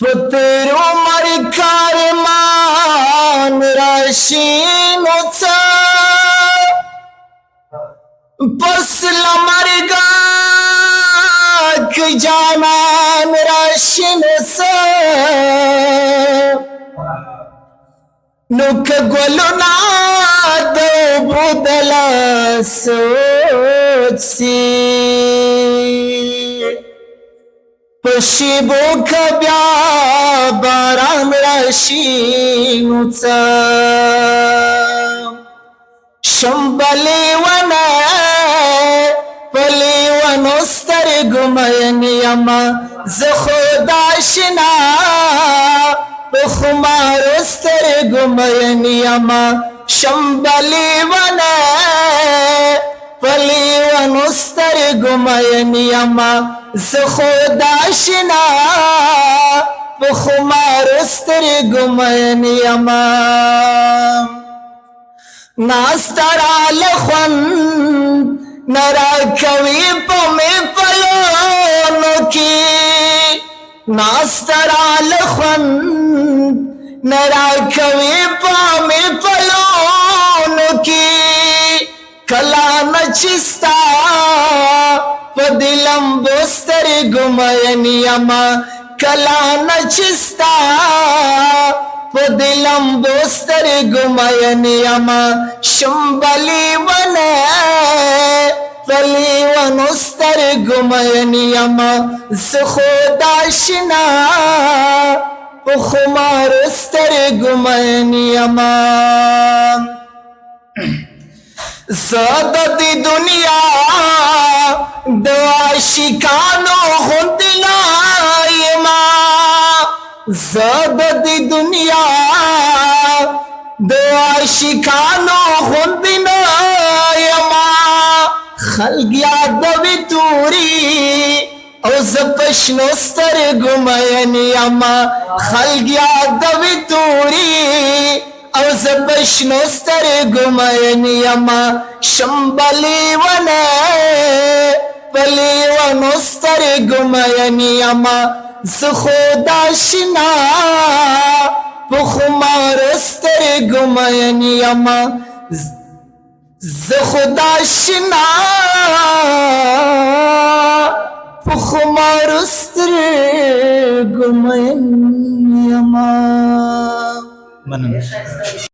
پتر عمر کارمان راشین اچا پس لمرگا که جانان راشین سا نوک گلونا دو بودلا سوچ سی پشیبو کبیا باران راشین اچا شمبلی ونه پلی ونستر گمینی اما زخوداشنا بخمار استر گمینی اما شمبلی ونه پلی ونستر گمینی اما زخوداشنا بخمار استر گمینی اما ناسترا لخون نرا کوي پمې پلونو کې ناسترا لخون نرا کوي پمې پلونو کې کلا نچستا پدلم بستر ګمینی اما کلا نچستا پدلم بستر گمینی اما شمبلی ونه پلی ونستر گمینی اما زخوداشنا پخمار استر گمینی اما زادت دنیا دواشکانو خندلائما زادت دنیا د عاشقانو خوندنا یما خلق یادوي توري او زپشنو سترګو مین یما خلق یادوي توري او زپشنو سترګو مین یما شمبلی ونه پلی ونو سترګو مین یما زخوداشنا پخمار استر گمینی اما زخوداشنا پخمار استر گمینی اما